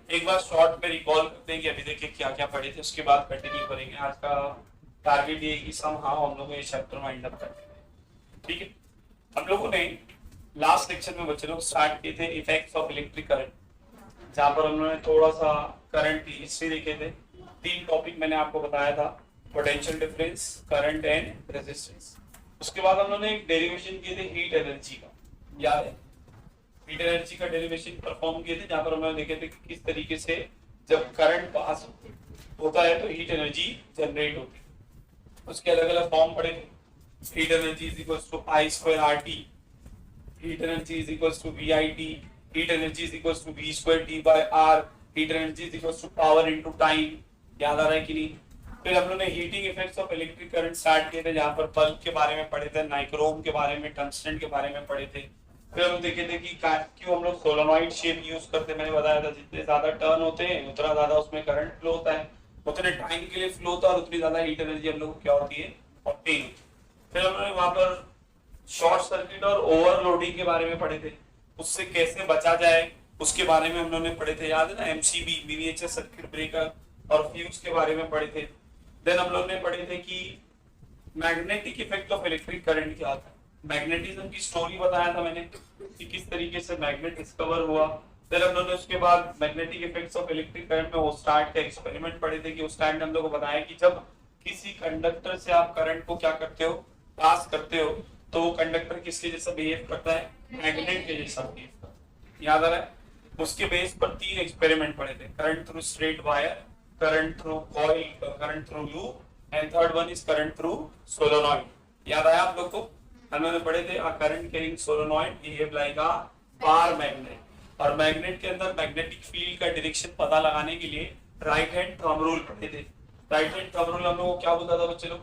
एक बार शॉर्ट में रिकॉल करते हैं कि अभी देखिए क्या क्या पढ़े थे, उसके बाद कंटिन्यू करेंगे। आज का टारगेट ये है कि समहाउ हम लोग ये चैप्टर वाइंड अप करते हैं। ठीक है, हम लोगों ने लास्ट लेक्चर में बच्चे लोग स्टार्ट किए थे इफेक्ट्स ऑफ इलेक्ट्रिक करंट, जहां पर हम लोगों ने थोड़ा सा करंट की हिस्ट्री देखे थे। 3 टॉपिक मैंने आपको बताया था, potential difference, current and resistance. उसके बाद हम लोगों ने एक डेरिवेशन किए थे हीट एनर्जी का, याद है? हीट एनर्जी का डेरिवेशन परफॉर्म किए थे, जहां पर हमने देखे थे कि किस तरीके से जब करंट पास होता है तो हीट एनर्जी जनरेट होती है। उसके अलग अलग फॉर्म पड़े थे। Heat energy is equal to I square R T, heat energy is equal to V I T, heat energy is equal to V square T by R, heat energy is equal to power into time. याद आ रहा है कि नहीं? फिर हम लोग ने heating effects of electric current start किए थे, जहां पर बल्ब के बारे में पढ़े थे, नाइक्रोम के बारे में, टंगस्टन के बारे में पढ़े थे। फिर हम देखे थे कि क्यों हम लोग सोलेनॉइड शेप यूज करते हैं। मैंने बताया था जितने ज्यादा टर्न होते हैं उतना ज्यादा उसमें करंट फ्लो होता है, उतने टाइम के लिए फ्लो होता है और उतनी ज्यादा हीट एनर्जी हम लोग को क्या होती है, ऑब्टेन होती है। फिर हमने वहां पर शॉर्ट सर्किट और ओवरलोडिंग के बारे में पढ़े थे, उससे कैसे बचा जाए उसके बारे में हम लोगों ने पढ़े थे। याद है ना? एमसीबी, मिनिएचर सर्किट ब्रेकर और फ्यूज के बारे में पढ़े थे। देन हम लोग ने पढ़े थे कि magnetic effect of electric current क्या होता है। मैग्नेटिज्म की स्टोरी बताया था मैंने कि किस तरीके से मैग्नेट डिस्कवर हुआ। फिर हम लोगों ने उसके बाद magnetic effects of electric current में वो स्टार्ट का एक्सपेरिमेंट पढ़े थे कि उस टाइम हम लोग को बताया कि जब किसी कंडक्टर से आप करंट को क्या करते हो, पास करते हो, तो वो कंडक्टर किसके जैसा बिहेव करता है, मैग्नेट के जैसा बिहेव करता है। याद आ रहा है? उसके बेस पर 3 एक्सपेरिमेंट पढ़े थे, current through straight wire, current through coil, current through loop, and third one is current through solenoid. याद आया आप लोग को? हम लोगों ने पढ़े थे अ current carrying solenoid behave like अ बार मैग्नेट। और मैग्नेट के अंदर मैग्नेटिक फील्ड का डायरेक्शन पता लगाने के लिए राइट हैंड थंब रूल पढ़े थे। राइट हैंड थंब रूल हम लोग को क्या बोलता था बच्चे लोग?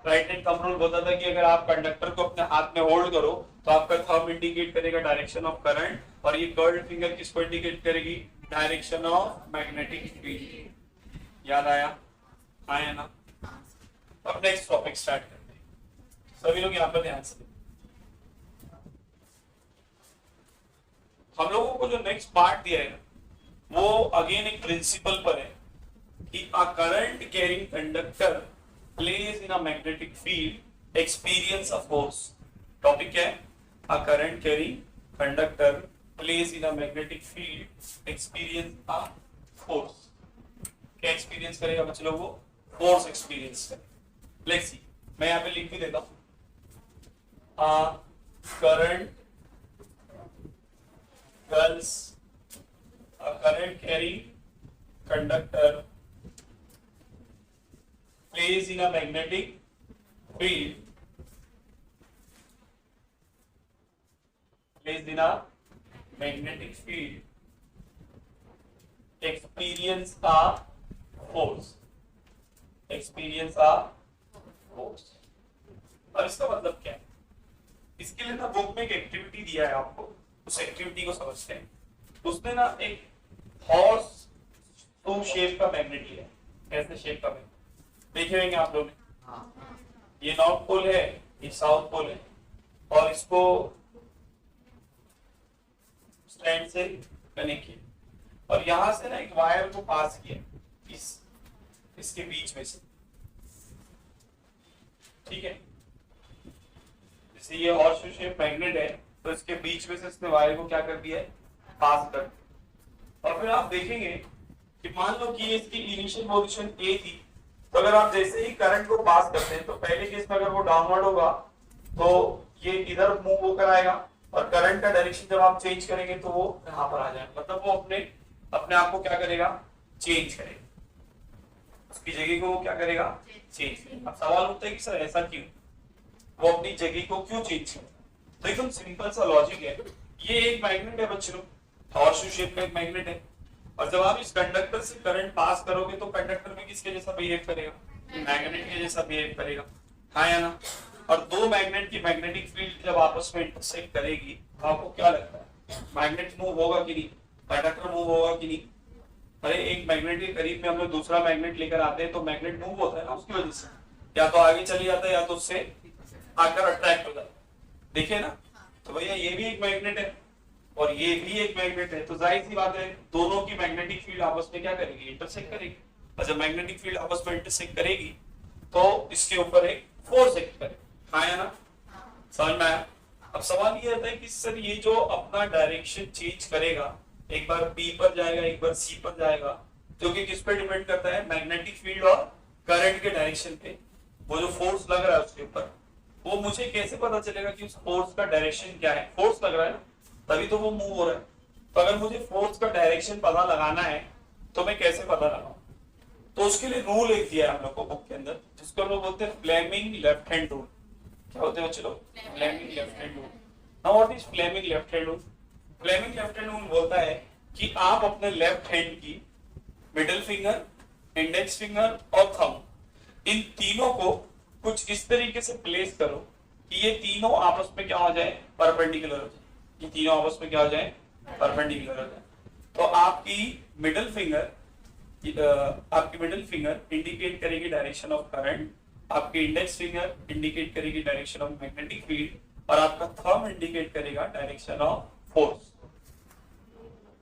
राइट हैंड थंब रूल बोलता था कि अगर आप कंडक्टर को अपने हाथ में होल्ड करो तो आपका थंब इंडिकेट करेगा डायरेक्शन ऑफ करंट, और ये कर्ल्ड फिंगर किसको इंडिकेट करेगी, डायरेक्शन ऑफ मैग्नेटिक फील्ड। याद आया? आया ना? अब नेक्स्ट टॉपिक स्टार्ट करते हैं। सभी लोग यहाँ पर ध्यान से, हम लोगों को जो नेक्स्ट पार्ट दिया है वो अगेन एक प्रिंसिपल पर है कि अ current carrying conductor place in a magnetic field experience a force. Topic क्या है? अ current carrying conductor place in a magnetic field experience a force. क्या एक्सपीरियंस करेगा बच्चे लोग? वो फोर्स एक्सपीरियंस करेगा। लेट्स सी, मैं यहाँ पे लिख भी देता हूं, current girls a current carrying conductor plays in a magnetic field, plays in a magnetic field experience a force, experience a force। अब इसका मतलब क्या है? इसके लिए ना बुक में एक एक्टिविटी दिया है आपको, उस एक्टिविटी को समझते हैं। उसने ना एक हॉर्स टू शेप का मैग्नेट लिया। कैसे शेप का मैग्नेट देखे होंगे आप लोग ने? ये नॉर्थ पोल है, ये साउथ पोल है, और इसको स्टैंड से कनेक्ट किया और यहां से ना एक वायर को पास किया इसके बीच में से। ठीक है, जैसे ये हॉर्स टू शेप मैग्नेट है तो इसके बीच में से इसने वायर को क्या कर दिया है, पास कर दिया। और फिर आप देखेंगे कि मान लो कि इसकी इनिशियल पोजीशन ए थी, तो अगर आप जैसे ही करंट को पास करते हैं तो पहले केस में अगर वो डाउनवर्ड होगा तो ये इधर मूव होकर आएगा, और करंट का डायरेक्शन जब आप चेंज करेंगे तो वो यहाँ पर आ जाएगा। मतलब वो अपने अपने आप को क्या करेगा, चेंज करेगा, उसकी जगह को वो क्या करेगा, चेंज करेगा। अब सवाल उठता है कि सर ऐसा क्यों, वो अपनी जगह को क्यों चेंज करेगा? तो एकदम सिंपल सा लॉजिक है। ये एक मैग्नेट है बच्चों, हॉर्स शू शेप का एक मैग्नेट है, और जब आप इस कंडक्टर से करंट पास करोगे तो कंडक्टर में किसके जैसा बिहेव करेगा, मैग्नेट के जैसा बिहेव करेगा। हाँ या ना? और दो मैग्नेट की मैग्नेटिक फील्ड जब आपस में इंटरसेक्ट करेगी तो आपको क्या लगता है, मैग्नेट मूव होगा कि नहीं, कंडक्टर मूव होगा कि नहीं? अरे एक मैग्नेट के करीब में हम लोग दूसरा मैग्नेट लेकर आते हैं तो मैग्नेट मूव होता है ना उसकी वजह से, या तो आगे चली जाता है या तो उससे आकर अट्रैक्ट हो जाता है। देखिए ना, तो भैया ये भी एक मैग्नेट है, और ये भी एक मैग्नेट है, तो जाहिर सी बात है दोनों की मैग्नेटिक फील्ड आपस में क्या करेगी, इंटरसेक्ट करेगी। और जब मैग्नेटिक फील्ड आपस में इंटरसेक्ट करेगी तो इसके ऊपर एक फोर्स एक्ट करेगी। हाँ या ना, समझ में आया? अब सवाल ये आता है कि सर ये जो अपना डायरेक्शन चेंज करेगा, एक बार बी पर जाएगा एक बार सी पर जाएगा, जो कि किस पे डिपेंड करता है, मैग्नेटिक फील्ड और करंट के डायरेक्शन पे। वो जो फोर्स लग रहा है उसके ऊपर, वो मुझे कैसे पता चलेगा कि उस फोर्स का डायरेक्शन क्या है? फोर्स लग रहा है ना, तभी तो वो मूव हो रहा है। तो अगर मुझे फोर्स का डायरेक्शन पता लगाना है तो मैं कैसे पता लगाऊं? तो उसके लिए रूल एक दिया है हम लोग को बुक के अंदर, जिसको हम लोग बोलते हैं फ्लेमिंग लेफ्ट हैंड रूल। क्या होते हैं बच्चे लोग? Fleming left hand rule. Now what is Fleming left hand rule? Fleming left hand rule बोलता है कि आप अपने लेफ्ट हैंड की मिडिल फिंगर, इंडेक्स फिंगर और थंब, इन तीनों को कुछ इस तरीके से प्लेस करो कि ये तीनों आपस में क्या हो जाए, परपेंडिकुलर हो जाए। ये तीनों आपस में क्या हो जाए, परपेंडिकुलर हो जाए। तो आपकी मिडिल फिंगर इंडिकेट करेगी डायरेक्शन ऑफ करंट, आपकी इंडेक्स फिंगर इंडिकेट करेगी डायरेक्शन ऑफ मैग्नेटिक फील्ड, और आपका थंब इंडिकेट करेगा डायरेक्शन ऑफ फोर्स।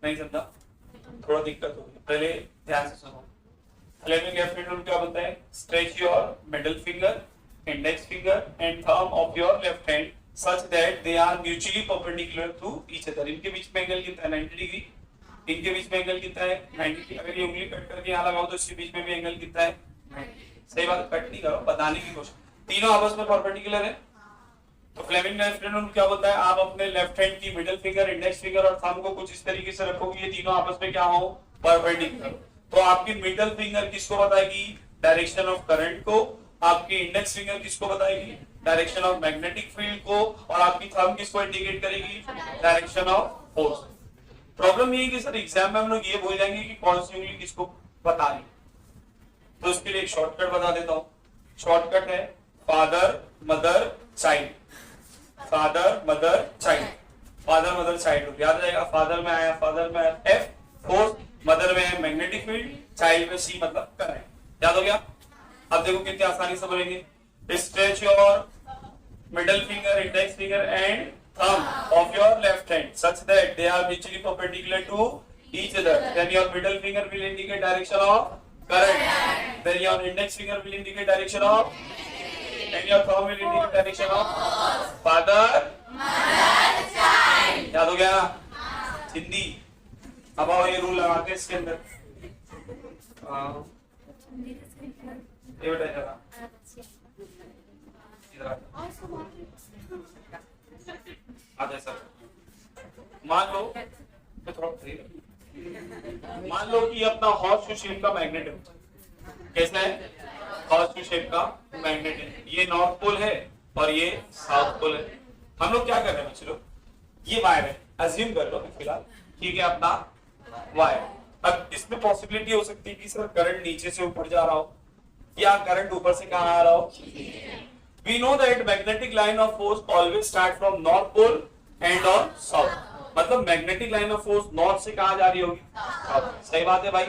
नहीं समझा? थोड़ा दिक्कत होगी, पहले ध्यान से सुनो। फ्लेमिंग लेफ्ट हैंड रूल क्या बोलता है? Stretch your middle finger, index finger and thumb of your left hand such that they are mutually perpendicular to each other। इनके बीच में एंगल कितना है? 90 डिग्री। इनके बीच में एंगल कितना है? 90 डिग्री। अगर ये उंगली कट करके यहाँ लगाओ तो इसके बीच में भी एंगल कितना है? 90। सही बात, कट नहीं करो, बताने की कोशिश। तीनों आपस में परपेंडिकुलर है। तो फ्लेमिंग लेफ्ट हैंड रूल क्या बोलता है? आप अपने लेफ्ट हैंड की मिडिल फिंगर, इंडेक्स फिंगर और थंब को कुछ इस तरीके से रखोगे ये तीनों आपस में क्या हो, परपेंडिकुलर। तो आपकी मिडिल फिंगर किसको बताएगी? डायरेक्शन ऑफ करंट को। आपकी इंडेक्स फिंगर किसको बताएगी? डायरेक्शन ऑफ मैग्नेटिक फील्ड को। और आपकी थंब किसको इंडिकेट करेगी? Direction of force. प्रॉब्लम ये है कि सर एग्जाम में हम लोग ये भूल जाएंगे कि कौन सी उंगली किसको बता रही। तो उसके लिए एक शॉर्टकट बता देता हूँ। शॉर्टकट है father mother child, father mother child, father mother child. याद रहेगा, फादर में आया, फादर में एफ फोर्स, मदर में है मैग्नेटिक फील्ड, चाइल्ड में सी मतलब करंट। याद हो गया? अब देखो कितनी आसानी से बोलेंगे। Stretch your middle finger, index finger and thumb of your left hand such that they are mutually perpendicular to each other. Then your middle finger will indicate direction of current. Then your index finger will indicate direction of, and your thumb will indicate direction of father, mother, child. याद हो गया? हिंदी। अब आओ ये rule लगाते हैं इसके अंदर। ये बेटा मान लो कि अपना हॉर्स शू शेप का मैग्नेट है। कैसा है? हॉर्स शू शेप का मैग्नेट है। ये नॉर्थ पोल है और ये साउथ पोल है। हम लोग क्या कर रहे हैं बच्चों? ये वायर है, अज्यूम कर लो फिलहाल, ठीक है, अपना वायर। अब इसमें पॉसिबिलिटी हो सकती है कि सर करंट नीचे से ऊपर जा रहा हो या करंट ऊपर से कहां आ रहा हो। We know that magnetic line of force always start from north pole and on south। मतलब magnetic line of force north से कहां जा रही होगी? सही बात है भाई।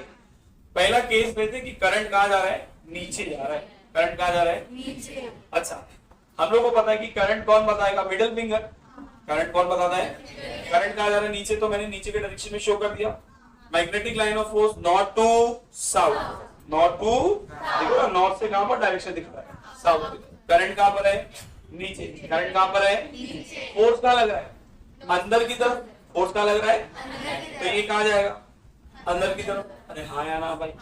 पहला केस लेते कि करंट कहां जा रहा है? नीचे जा रहा है। करंट कहां जा रहा है? नीचे। अच्छा, हम लोग को पता है कि करंट कौन बताएगा? Middle finger. करंट कौन बताता है? करंट कहां जा रहा है? नीचे। तो मैंने नीचे के डायरेक्शन में शो कर दिया। Magnetic line of force north to south, north to, देखो नॉर्थ से कहां पर डायरेक्शन दिख रहा है? साउथ। करंट कहां पर है? नीचे। करंट कहां पर है? फोर्स कहां लग रहा है? अंदर की तरफ। फोर्स कहां लग रहा है? तो ये कहां जाएगा? अंदर की तरफ। अरे हाँ या ना भाई?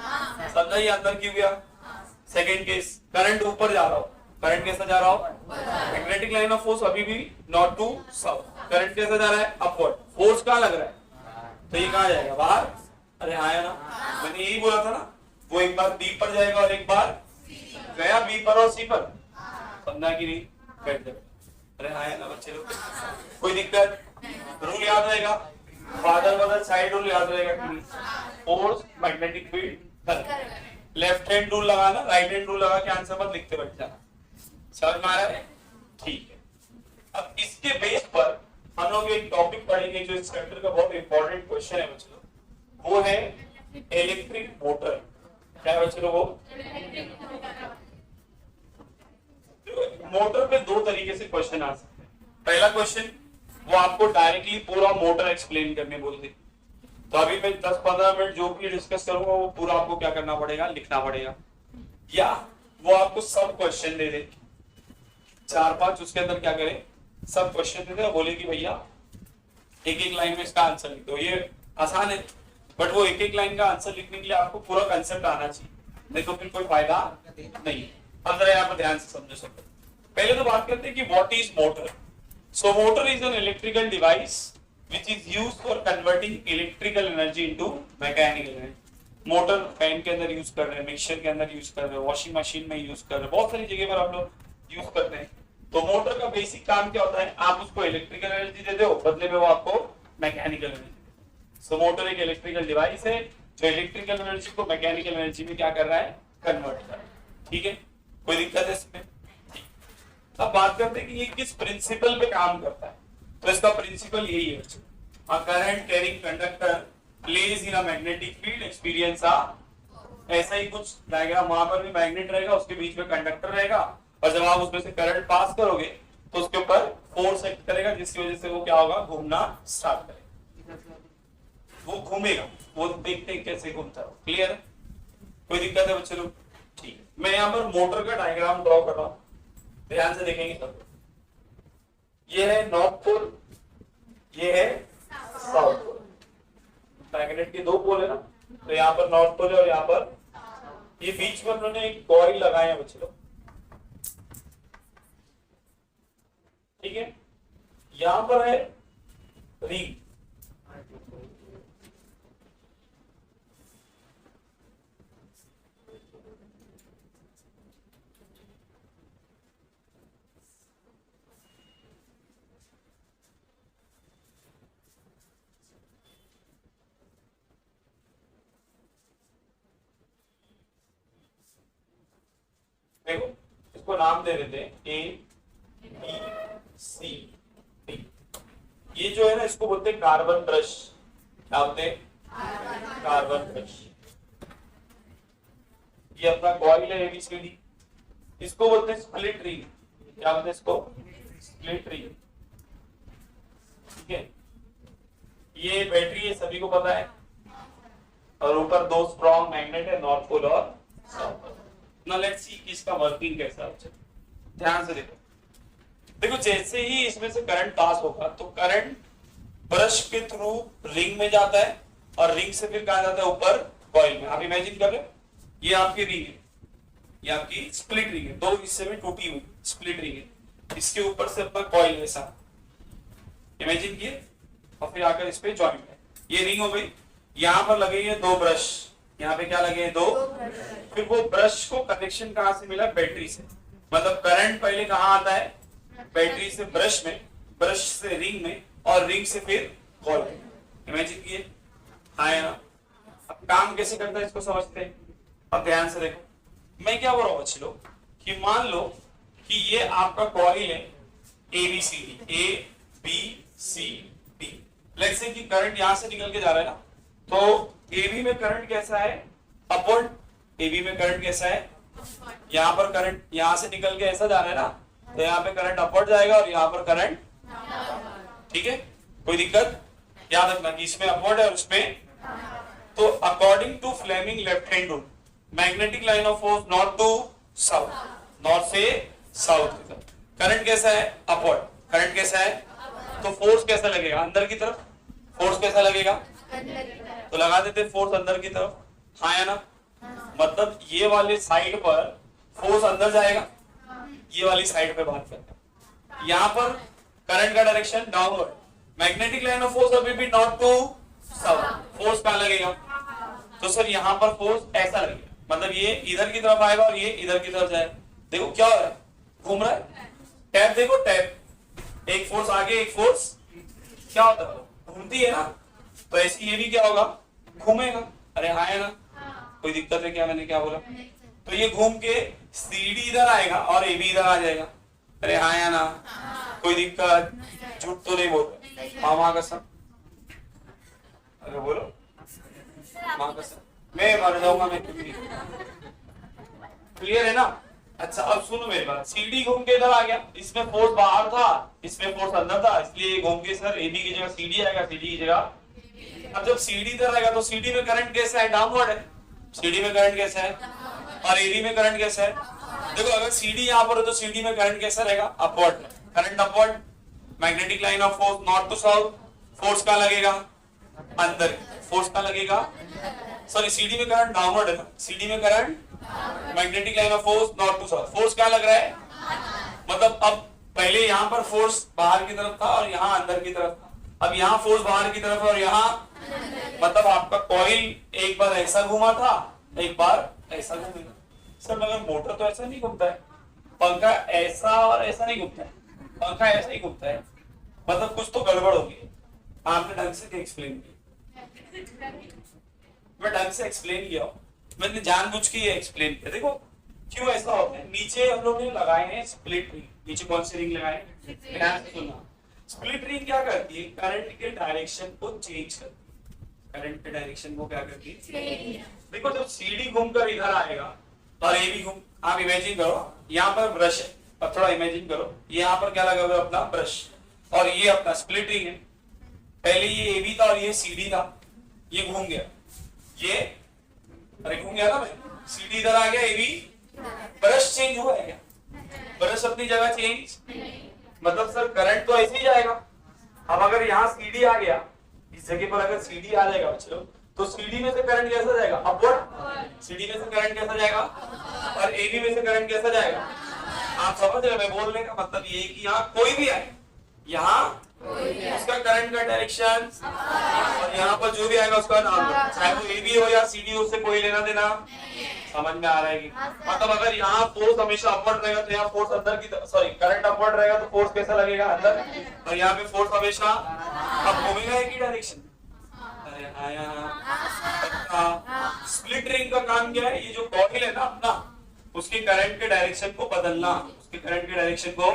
समझा ये अंदर क्यों गया? सेकंड केस, करंट ऊपर जा रहा हो। करंट कैसा जा रहा हो? मैग्नेटिक लाइन ऑफ फोर्स अभी भी नॉर्थ टू साउथ। करंट कैसा जा रहा है? अपवर्ड। फोर्स कहां लग रहा है? तो ये कहां जाएगा? बाहर। अरे हाँ या ना? मैंने यही बोला था ना, वो एक बार बी पर जाएगा और एक बार गया बी पर और सी पर। समझा कि नहीं? बैठ जाओ। अरे हाँ ना बच्चे लोग, कोई दिक्कत? रूल याद रहेगा? फादर मदर चाइल्ड रूल याद रहेगा कि नहीं? Force, magnetic field, left hand rule लगाना, राइट हैंड रूल लगा के आंसर मत लिखते बैठ जाना। समझ में आ रहा है? ठीक है। अब इसके बेस पर हम लोग एक टॉपिक पढ़ेंगे जो इस चैप्टर का बहुत इंपॉर्टेंट क्वेश्चन है बच्चों, वो है इलेक्ट्रिक मोटर। क्या है बच्चों? वो मोटर पे दो तरीके से क्वेश्चन आ सकते हैं। पहला क्वेश्चन, वो आपको डायरेक्टली पूरा मोटर एक्सप्लेन करने बोल दे, तो अभी मैं 10-15 मिनट जो भी डिस्कस करूंगा वो पूरा आपको क्या करना पड़ेगा, लिखना पड़ेगा। या वो आपको सब क्वेश्चन दे दे, 4-5 उसके अंदर क्या करे, सब क्वेश्चन दे दे, बोले कि भैया एक एक लाइन में इसका आंसर लिख दो। ये आसान है, बट वो एक एक लाइन का आंसर लिखने के लिए आपको पूरा कंसेप्ट आना चाहिए, नहीं तो फिर कोई फायदा नहीं। अब जरा यहाँ पर ध्यान से समझो सब। पहले तो बात करते हैं कि what is motor. So motor is an electrical device which is used for converting electrical energy into mechanical energy। Motor fan के अंदर यूज कर रहे हैं, मिक्सर के अंदर यूज कर रहे हैं, वॉशिंग मशीन में यूज कर रहे हैं, बहुत सारी जगह पर आप लोग यूज करते हैं। तो मोटर का बेसिक काम क्या होता है, आप उसको इलेक्ट्रिकल एनर्जी दे दो, बदले में वो आपको मैकेनिकल एनर्जी। सो मोटर एक इलेक्ट्रिकल डिवाइस है जो इलेक्ट्रिकल एनर्जी को मैकेनिकल एनर्जी में क्या कर रहा है, कन्वर्ट कर रहा है। ठीक है, कोई दिक्कत है इसमें? अब बात करते हैं कि ये किस प्रिंसिपल पे काम करता है। तो इसका प्रिंसिपल यही है, अ current carrying conductor place in a magnetic field experience ऐसा ही कुछ डायग्राम, वहां पर भी मैग्नेट रहेगा, उसके बीच में कंडक्टर रहेगा, और जब आप उसमें से करंट पास करोगे तो उसके ऊपर फोर्स एक्ट करेगा, जिसकी वजह से वो क्या होगा, घूमना स्टार्ट करेगा, वो घूमेगा, वो देखते हैं कैसे घूमता है। क्लियर है, कोई दिक्कत है बच्चे लोग? ठीक है, मैं यहाँ पर मोटर का डायग्राम ड्रॉ कर रहा हूँ, ध्यान से देखेंगे सब। ये है नॉर्थ पोल, ये है साउथ पोल, मैग्नेट के 2 पोल है ना, तो यहाँ पर नॉर्थ पोल है और यहाँ पर ये बीच में उन्होंने एक कॉइल लगाए हैं बच्चे लोग। ठीक है, यहाँ पर है रिंग, देखो इसको नाम दे देते हैं ABCD। ये जो है ना, इसको बोलते हैं कार्बन ब्रश। क्या बोलते हैं? Carbon brush. ये अपना कॉइल है ABCD, इसको बोलते हैं स्प्लिट रिंग। क्या बोलते हैं इसको? Split ring. ठीक है, ये बैटरी है, सभी को पता है, और ऊपर 2 स्ट्रॉन्ग मैग्नेट है, नॉर्थ पोल और south pole. Now let's see कि इसका वर्किंग कैसा है। ध्यान से देखो, देखो जैसे ही इसमें से करंट पास होगा तो करंट ब्रश के थ्रू रिंग में जाता है, और रिंग से फिर कहा जाता है ऊपर कॉइल में। आप इमेजिन कर रहे हो, ये आपकी रिंग है, ये आपकी स्प्लिट रिंग है, 2 हिस्से में टूटी हुई स्प्लिट रिंग है, इसके ऊपर से अपना कॉइल ऐसा इमेजिन किए, और फिर आकर इस पे जॉइंट है, ये रिंग हो गई। यहाँ पर लगे हैं 2 ब्रश, यहाँ पे क्या लगे हैं? 2। फिर वो ब्रश को कनेक्शन कहां से मिला? बैटरी से। मतलब करंट पहले कहां आता है? बैटरी से ब्रश में, ब्रश से रिंग में, और रिंग से फिर कॉइल में। इमेजिन किए, हाँ या ना? अब काम कैसे करता है इसको समझते हैं। अब ध्यान से देखो, मैं क्या बोल रहा हूँ बच्चे लोग, कि मान लो कि ये आपका कॉइल है ABCD। लेट्स से कि करंट यहां से निकल के जा रहा है ना, तो AB में करंट कैसा है? अपवर्ड। AB में करंट कैसा है? यहाँ पर करंट यहां से निकल के ऐसा जा रहा है ना, तो यहाँ पे करंट अपवर्ड जाएगा और यहाँ पर करंट, ठीक है, कोई दिक्कत? याद रखना कि इसमें अपवर्ड है और उसमें। तो according to Fleming left hand rule, magnetic line of force north to south, north से साउथ की तरफ। करंट कैसा है? अपवर्ड। करंट कैसा है? तो फोर्स कैसा लगेगा? अंदर की तरफ। फोर्स कैसा लगेगा? तो लगा देते फोर्स अंदर की तरफ, हाँ या ना? मतलब ये वाले साइड पर फोर्स अंदर जाएगा, ये वाली साइड पे बात करते हैं। यहाँ पर करंट का direction downward, magnetic line of force अभी भी नॉर्थ टू साउथ। फोर्स कहाँ लगेगा? तो सर यहाँ पर फोर्स ऐसा लगेगा, मतलब ये इधर की तरफ आएगा और ये इधर की तरफ जाएगा। देखो क्या हो रहा है, घूम रहा है। टैप देखो, टैप, एक फोर्स आगे एक फोर्स क्या होता है, घूमती है ना। तो ऐसे ये भी क्या होगा, घूमेगा। अरे हाँ है ना? कोई दिक्कत है क्या? मैंने क्या बोला? तो ये घूम के CD इधर आएगा और AB इधर आ जाएगा। अरे हाँ या ना? कोई दिक्कत? झूठ तो नहीं बोल रहे, मामा कसम। अरे बोलो, माँ कसम, मैं मर जाऊंगा मैं। क्लियर है ना? अच्छा अब सुनो मेरी बात, सीडी घूम के इधर आ गया, इसमें फोर्स बाहर था, इसमें फोर्स अंदर था, इसलिए घूम के सर एबी की जगह सीडी आएगा, सीडी की जगह। अब जब सीडी इधर आएगा तो सीडी में करंट कैसा है, डाउनवर्ड है। सीडी में करंट कैसा है और एबी में करंट कैसा है। देखो अगर सीडी यहाँ पर है तो सीडी में करंट कैसा रहेगा, upward, current upward. Magnetic line of force north to south, force कहाँ लगेगा, अंदर। फोर्स कहाँ लगेगा, सॉरी सीडी में करंट डाउनवर्ड है ना, सीडी में current, magnetic line of force north to south, force क्या लग रहा है, मतलब अब पहले यहाँ पर फोर्स बाहर की तरफ था और यहाँ अंदर की तरफ था, अब यहाँ फोर्स बाहर की तरफ है और यहाँ, मतलब आपका कॉइल एक बार ऐसा घुमा था, एक बार ऐसा घूमेगा। सर मगर मोटर तो ऐसा नहीं घूमता है, पंखा ऐसा और ऐसा नहीं घूमता है, पंखा ऐसा ही घूमता है, मतलब कुछ तो गड़बड़ होगी। आपने ढंग से एक्सप्लेन किया, मैं ढंग से एक्सप्लेन किया, मैंने जानबूझ के ये एक्सप्लेन किया। देखो क्यों ऐसा होता है, नीचे हम लोग ने लगाए हैं स्प्लिट रिंग, नीचे कौन सी रिंग लगाए, सुना। स्प्लिट रिंग क्या करती है, करंट के डायरेक्शन को चेंज करती है, करंट के डायरेक्शन को क्या करती है। देखो जब सीडी घूमकर इधर आएगा और ए भी घूम, आप इमेजिन करो यहाँ पर ब्रश है, अब थोड़ा इमेजिन करो यहाँ पर क्या लगा हुआ है, अपना ब्रश, और ये अपना स्प्लिट रिंग है। पहले ये ए बी था और ये सीडी था, ये घूम गया, ये अरे घूम गया ना भाई, सीडी इधर आ गया, ए बी, ब्रश चेंज हुआ है क्या, ब्रश अपनी जगह चेंज, मतलब सर करंट तो ऐसे ही जाएगा। अब अगर यहाँ सीडी आ गया, इस जगह पर अगर सीडी आ जाएगा बच्चों, तो सीडी में से करंट कैसा जाएगा, अपवर्ड। सीडी में से करंट कैसा जाएगा और एबी में से करंट कैसा जाएगा। आप समझ रहे, मैं बोलने का मतलब ये कि यहाँ कोई भी आए, यहाँ उसका करंट का डायरेक्शन और यहाँ पर जो भी आएगा उसका नाम, चाहे वो एबी हो या सीडी हो, उससे कोई लेना देना। समझ में आ रहा है कि मतलब अगर यहाँ फोर्स हमेशा अपवर्ड रहेगा तो यहाँ फोर्स अंदर की, सॉरी करंट अपवर्ड रहेगा तो फोर्स कैसा लगेगा, अंदर, और यहाँ पे फोर्स हमेशा अब घूमेगा एक ही डायरेक्शन। स्प्लिट रिंग का काम क्या है, ये जो कॉइल है ना अपना, उसके करंट के डायरेक्शन को बदलना, उसके करंट के डायरेक्शन को,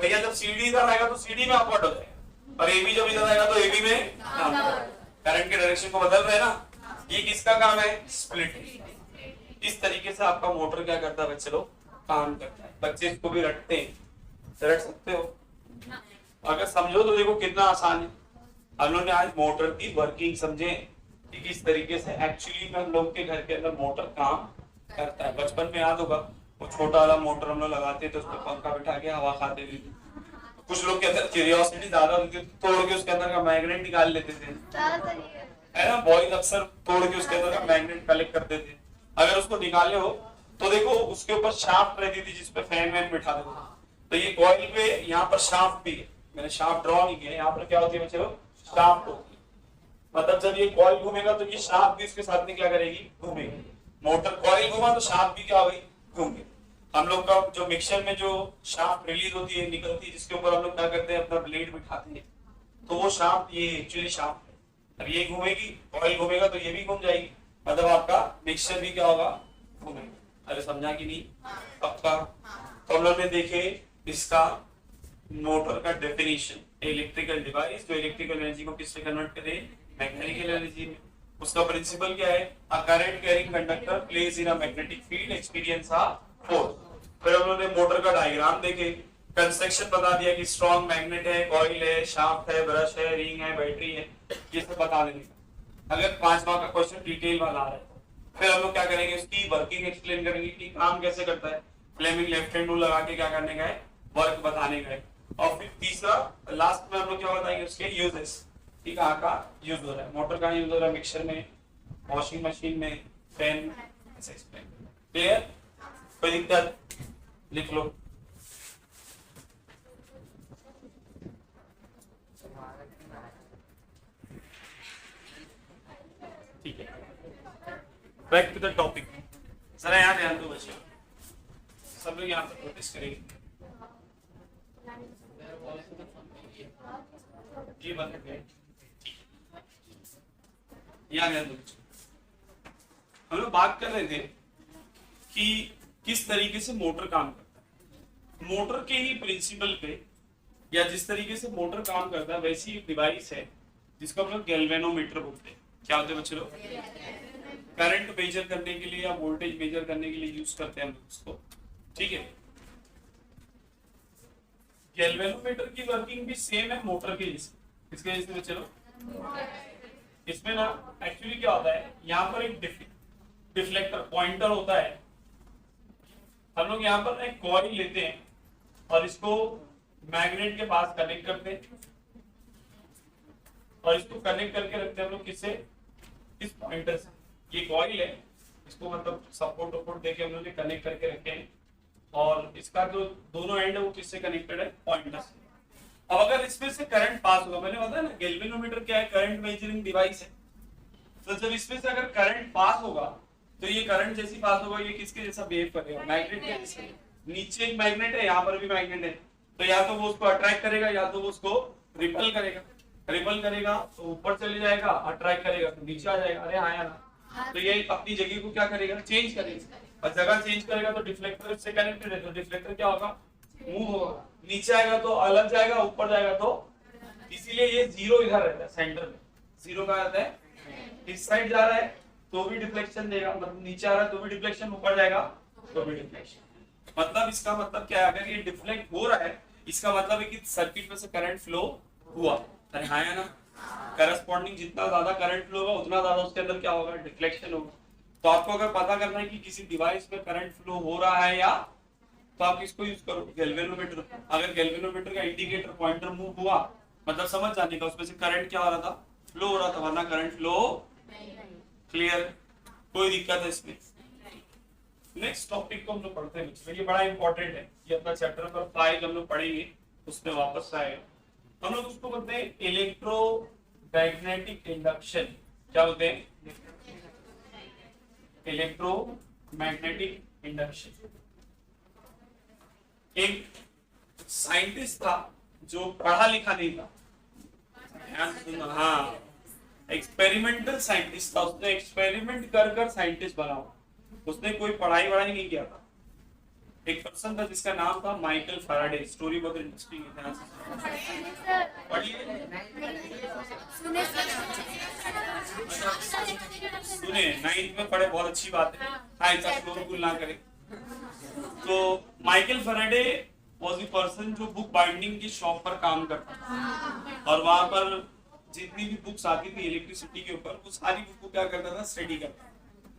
भैया जब सीडी इधर आएगा तो सीडी में अपवर्ड हो जाएगा और एबी जब इधर आएगा तो एबी में करंट के डायरेक्शन को बदल रहे हैं ना। ये किसका काम है, स्प्लिट रिंग। इस तरीके से आपका मोटर क्या करता है बच्चे लोग, काम करता है। बच्चे इसको भी रटते हैं, रट सकते हो अगर समझो तो देखो कितना आसान है। हम लोग ने आज मोटर की वर्किंग समझे कि किस तरीके से एक्चुअली में हम लोग के घर के अंदर मोटर काम करता है। बचपन में याद होगा वो छोटा वाला मोटर हम लोग लगाते थे, उस पर पंखा बिठा के हवा खाते थे। कुछ लोग के अंदर क्यूरियोसिटी ज्यादा होती थी, तोड़ के उसके अंदर का मैग्नेट निकाल लेते थे, है ना। बॉयज अक्सर तोड़ के उसके अंदर का मैग्नेट कलेक्ट करते थे। अगर उसको निकाले हो तो देखो उसके ऊपर शाफ्ट रहती थी जिसपे फैन वैन बिठा देते थे। तो ये कॉइल पे यहाँ पर शाफ्ट भी है, मैंने शाफ्ट ड्रॉ नहीं किया, यहाँ पर क्या होती है बच्चे लोग, शाफ्ट होती है। मतलब जब ये कॉइल घूमेगा तो ये शाफ्ट भी उसके साथ में क्या करेगी, घूमेगी। मोटर कॉइल घुमा तो शाफ्ट भी क्या होगी, घूमेगी। हम लोग का जो मिक्सचर में जो शाफ्ट रिलीज होती है, निकलती है, जिसके ऊपर हम लोग क्या करते हैं, अपना ब्लेड बिठाते हैं, तो वो शाफ्ट ये एक्चुअली शाफ्ट है। अब ये घूमेगी, कॉइल घूमेगा तो ये भी घूम जाएगी, मतलब आपका मिक्सचर भी क्या होगा, घूमेगा। अरे समझा कि नहीं, पक्का। तो हम लोग ने देखे इसका मोटर का डेफिनेशन, इलेक्ट्रिकल डिवाइस जो इलेक्ट्रिकल एनर्जी को किससे कन्वर्ट करे, मैग्नेटिकल एनर्जी में। उसका प्रिंसिपल क्या है, अ current carrying conductor place in a magnetic field experience a force. फिर हम लोग ने मोटर का डायग्राम देखे, कंस्ट्रक्शन बता दिया कि स्ट्रॉन्ग मैग्नेट है, कॉइल है, शाफ्ट है, ब्रश है, रिंग है, बैटरी है, ये सब बता देंगे। अगर 5 मार्क का क्वेश्चन डिटेल वाला आ रहा है, फिर हम लोग क्या करेंगे, उसकी वर्किंग एक्सप्लेन करेंगे कि काम कैसे करता है। फ्लेमिंग लेफ्ट हैंड रूल लगा के क्या करने का है, वर्क बताने का है। और फिर तीसरा लास्ट में हम लोग क्या बताएंगे, उसके यूजेस, कि कहाँ का यूज हो रहा है, मोटर का यूज हो रहा है मिक्सर में, वॉशिंग मशीन में, फैन, ऐसे एक्सप्लेन। क्लियर, कोई दिक्कत, लिख लो। ठीक है, बैक टू द टॉपिक। जरा यहाँ ध्यान दो बच्चों, सब लोग यहाँ पर नोटिस करेंगे। ये बंद है, यहाँ ध्यान दो बच्चों। हम लोग बात कर रहे थे कि किस तरीके से मोटर काम करता है। मोटर के ही प्रिंसिपल पे, या जिस तरीके से मोटर काम करता है, वैसी एक डिवाइस है जिसको हम लोग गैल्वेनोमीटर बोलते हैं। क्या होते हैं बच्चे लोग, करंट मेजर करने के लिए या वोल्टेज मेजर करने के लिए यूज करते हैं हम लोग उसको। ठीक है। गैल्वेनोमीटर की वर्किंग भी सेम है मोटर के जैसे। इसके जैसे चलो, इसमें ना एक्चुअली क्या होता है, यहाँ पर एक डिफ्लेक्टर पॉइंटर होता है। हम लोग यहाँ पर एक कॉइल लेते हैं और इसको मैग्नेट के पास कनेक्ट करते हैं और इसको कनेक्ट करके रखते हैं हम लोग किससे, इस पॉइंटर से। ये कॉइल है, इसको मतलब सपोर्ट वपोर्ट देके हम लोग कनेक्ट करके रखे हैं और इसका जो दोनों एंड है वो किससे कनेक्टेड है, पॉइंटर से। अब अगर इसमें से करंट पास होगा, मैंने बताया ना गैल्वेनोमीटर क्या है, करंट मेजरिंग डिवाइस है। तो जब इसमें से अगर करंट पास होगा तो ये करंट जैसी पास होगा ये किसके जैसा बिहेव करेगा, मैग्नेट के जैसा। नीचे एक मैग्नेट है, यहाँ पर भी मैग्नेट है, तो या तो वो उसको अट्रैक्ट करेगा या तो वो उसको रिपल करेगा। रिपल करेगा तो ऊपर चले जाएगा, अट्रैक्ट करेगा तो नीचे आ जाएगा। अरे हाँ या ना, तो ये अपनी जगह को क्या करेगा, चेंज करेगा। और जगह चेंज करेगा तो डिफ्लेक्टर से कनेक्टेड है, तो डिफ्लेक्टर क्या होगा, मूव होगा। नीचे आएगा तो अलग जाएगा, ऊपर जाएगा तो, इसीलिए ये जीरो इधर रहता है सेंटर में। जीरो कहाँ रहता है, इस साइड जा रहा है तो भी डिफ्लेक्शन देगा, मतलब नीचे आ रहा है तो भी डिफ्लेक्शन, ऊपर जाएगा तो भी डिफ्लेक्शन। मतलब इसका मतलब क्या है, अगर ये डिफ्लेक्ट हो रहा है इसका मतलब है कि सर्किट में से करंट फ्लो हुआ। अरे हाँ या ना, करस्पॉन्डिंग जितना ज्यादा करंट फ्लो होगा उतना ज्यादा उसके अंदर क्या होगा, डिफ्लेक्शन होगा। तो आपको अगर पता करना है कि किसी डिवाइस में करंट फ्लो हो रहा है या, तो आप इसको यूज करो, गैल्वेनोमीटर। अगर गैल्वेनोमीटर का इंडिकेटर पॉइंटर मूव हुआ मतलब समझ जाने का उसमें से करंट क्या हो रहा था, फ्लो हो रहा था, वरना करंट फ्लो। क्लियर, कोई दिक्कत है इसमें। नेक्स्ट टॉपिक को हम लोग पढ़ते हैं, ये बड़ा इंपॉर्टेंट है, ये अपना चैप्टर नंबर 5 हम लोग पढ़ेंगे, उसमें वापस आएगा। हम लोग उसको बोलते हैं इलेक्ट्रोमैग्नेटिक इंडक्शन। क्या बोलते हैं, इलेक्ट्रोमैग्नेटिक इंडक्शन। एक साइंटिस्ट था जो पढ़ा लिखा नहीं था, हाँ, एक्सपेरिमेंटल साइंटिस्ट था। उसने एक्सपेरिमेंट कर कर साइंटिस्ट बना, उसने कोई पढ़ाई वढ़ाई नहीं किया था। एक पर्सन था जिसका नाम था माइकल फैराडे। स्टोरी बहुत इंटरेस्टिंग है, ध्यान से पढ़िए। सुने, 9th में पढ़े, बहुत अच्छी बात है। हाँ, ऐसा बिल्कुल ना करें। तो Michael Faraday was the person जो बुक बाइंडिंग की शॉप पर काम करता था और वहां पर जितनी भी बुक्स आती थी इलेक्ट्रिसिटी के ऊपर वो सारी बुक को क्या करता था, स्टडी करता।